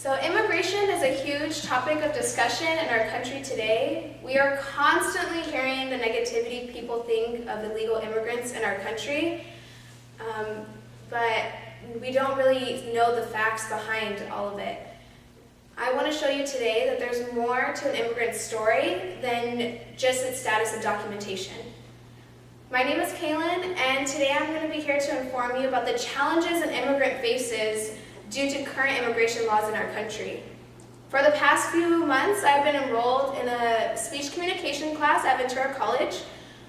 So immigration is a huge topic of discussion in our country today. We are constantly hearing the negativity people think of illegal immigrants in our country, but we don't really know the facts behind all of it. I want to show you today that there's more to an immigrant's story than just its status of documentation. My name is Kaylin, and today I'm going to be here to inform you about the challenges an immigrant faces due to current immigration laws in our country. For the past few months, I've been enrolled in a speech communication class at Ventura College,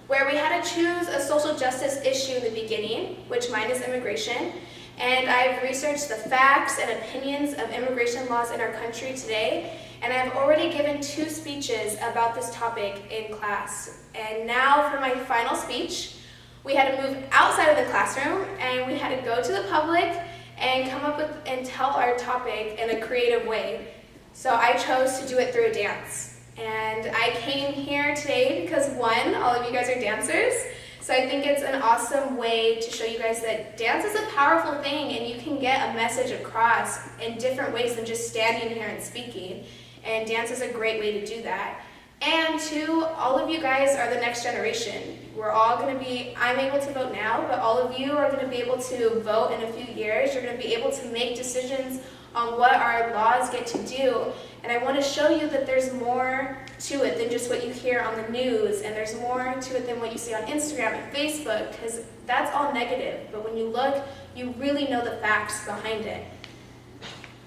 where we had to choose a social justice issue in the beginning, which mine is immigration, and I've researched the facts and opinions of immigration laws in our country today, and I've already given 2 speeches about this topic in class. And now for my final speech, we had to move outside of the classroom, and we had to go to the public and come up with and tell our topic in a creative way. So I chose to do it through a dance. And I came here today because 1, all of you guys are dancers, so I think it's an awesome way to show you guys that dance is a powerful thing and you can get a message across in different ways than just standing here and speaking. And dance is a great way to do that. And 2, all of you guys are the next generation. We're all going to be, I'm able to vote now, but all of you are going to be able to vote in a few years. You're going to be able to make decisions on what our laws get to do. And I want to show you that there's more to it than just what you hear on the news, and there's more to it than what you see on Instagram and Facebook, because that's all negative. But when you look, you really know the facts behind it.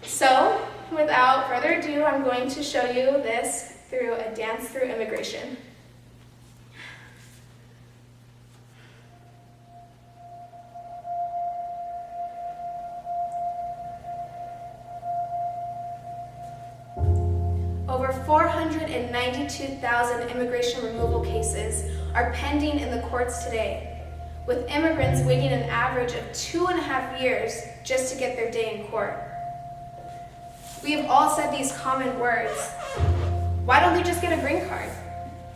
So, without further ado, I'm going to show you this through a dance through immigration. Over 492,000 immigration removal cases are pending in the courts today, with immigrants waiting an average of 2.5 years just to get their day in court. We have all said these common words. Why don't they just get a green card?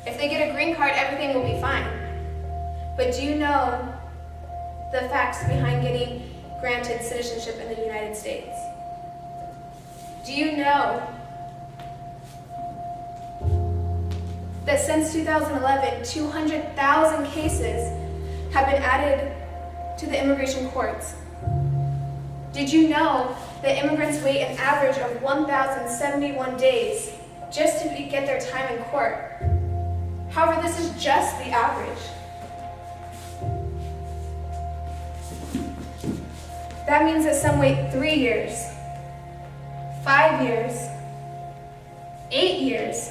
If they get a green card, everything will be fine. But do you know the facts behind getting granted citizenship in the United States? Do you know that since 2011, 200,000 cases have been added to the immigration courts? Did you know that immigrants wait an average of 1,071 days just to get their time in court? However, this is just the average. That means that some wait 3 years, 5 years, 8 years,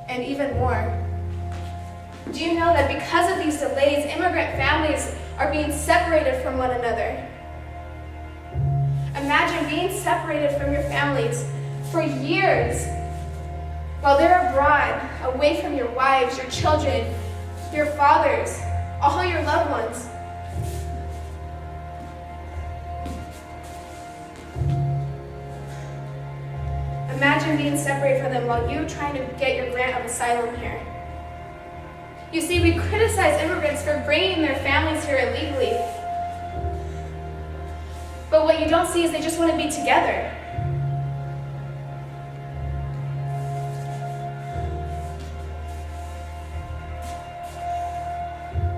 and even more. Do you know that because of these delays, immigrant families are being separated from one another? Imagine being separated from your families for years while they're abroad, away from your wives, your children, your fathers, all your loved ones. Imagine being separated from them while you're trying to get your grant of asylum here. You see, we criticize immigrants for bringing their families here illegally. But what you don't see is they just want to be together.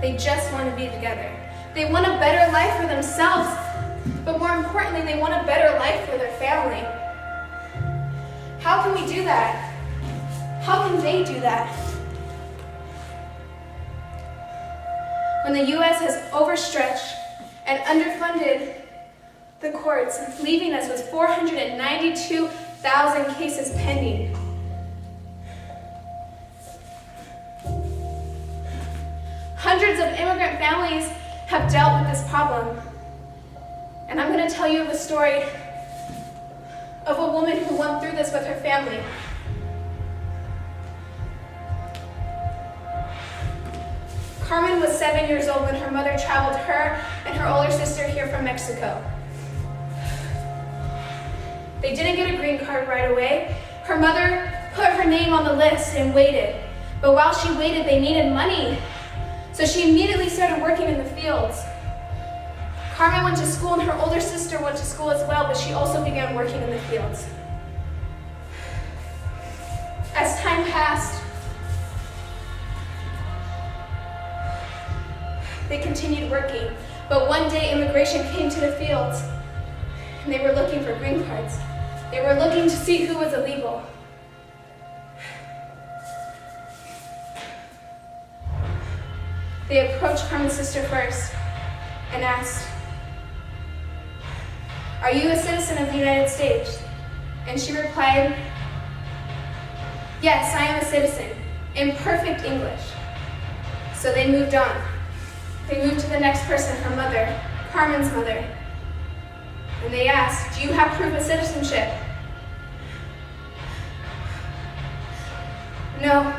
They just want to be together. They want a better life for themselves, but more importantly, they want a better life for their family. How can we do that? How can they do that? When the U.S. has overstretched and underfunded the courts, leaving us with 492,000 cases pending. Hundreds of immigrant families have dealt with this problem. And I'm going to tell you the story of a woman who went through this with her family. Carmen was 7 years old when her mother traveled her and her older sister here from Mexico. They didn't get a green card right away. Her mother put her name on the list and waited. But while she waited, they needed money. So she immediately started working in the fields. Carmen went to school and her older sister went to school as well, but but she also began working in the fields. As time passed, they continued working, but one day immigration came to the fields, and they were looking for green cards. They were looking to see who was illegal. They approached Carmen's sister first and asked, "Are you a citizen of the United States?" And she replied, "Yes, I am a citizen," in perfect English. So they moved on. They moved to the next person, her mother, Carmen's mother. And they asked, "Do you have proof of citizenship?" No,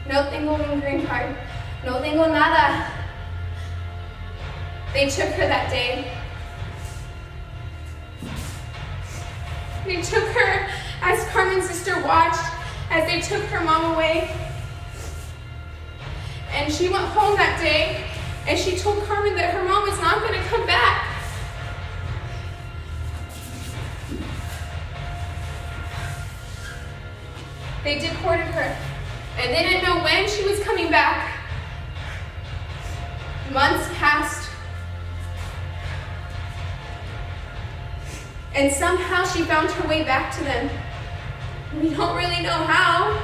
no tengo un green card. No tengo nada. They took her that day. They took her as Carmen's sister watched as they took her mom away. And she went home that day and she told Carmen that her mom was not going to come back. They deported her and they didn't know when she was coming back. Months passed, and somehow she found her way back to them. We don't really know how,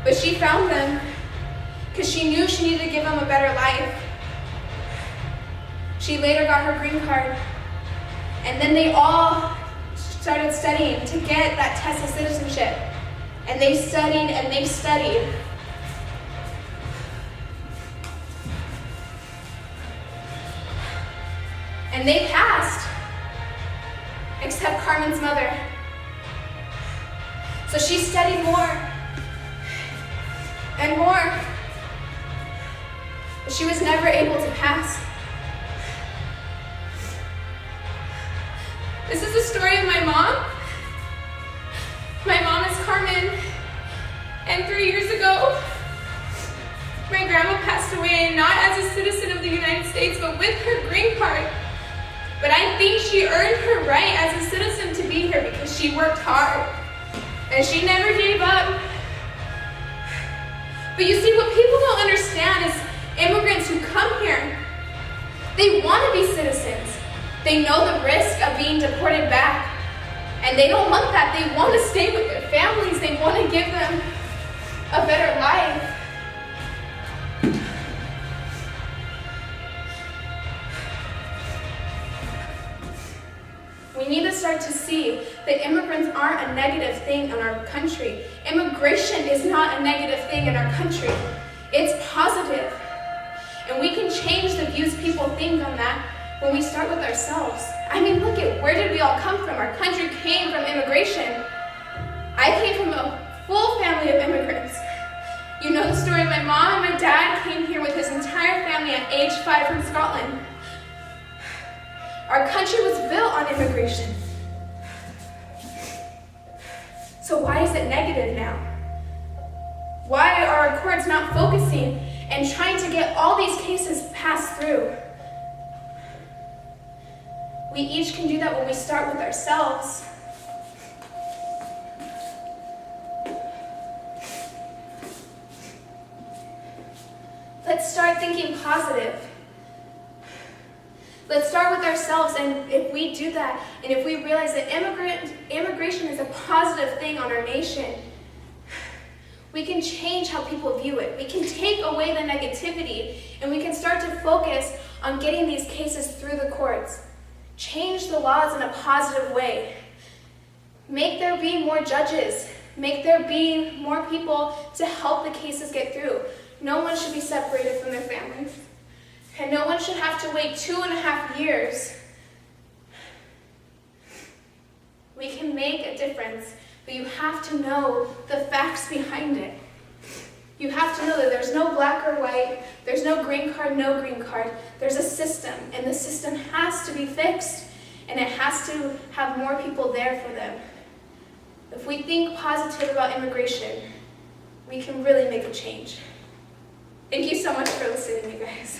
but she found them because she knew she needed to give them a better life. She later got her green card, and then they all started studying to get that test of citizenship. And they studied and they studied. And they passed, except Carmen's mother. So she studied more and more, but she was never able to pass. This is the story of my mom. My mom is Carmen, and 3 years ago, my grandma passed away, not as a citizen of the United States, but with her green card. But I think she earned her right as a citizen to be here because she worked hard and she never gave up. But you see, what people don't understand is immigrants who come here, they want to be citizens. They know the risk of being deported back, and they don't want that. They want to stay with their families. They want to give them a better life. We need to start to see that immigrants aren't a negative thing in our country. Immigration is not a negative thing in our country. It's positive. And we can change the views people think on that when we start with ourselves. I mean, look at where did we all come from? Our country came from immigration. I came from a full family of immigrants. You know the story of my mom and my dad came here with his entire family at age 5 from Scotland. Our country was built on immigration. So why is it negative now? Why are our courts not focusing and trying to get all these cases passed through? We each can do that when we start with ourselves. Let's start thinking positive. Let's start with ourselves, and if we do that, and if we realize that immigration is a positive thing on our nation, we can change how people view it. We can take away the negativity, and we can start to focus on getting these cases through the courts. Change the laws in a positive way. Make there be more judges. Make there be more people to help the cases get through. No one should be separated from their families. And no one should have to wait 2.5 years. We can make a difference, but you have to know the facts behind it. You have to know that there's no black or white, there's no green card, no green card. There's a system, and the system has to be fixed, and it has to have more people there for them. If we think positive about immigration, we can really make a change. Thank you so much for listening, you guys.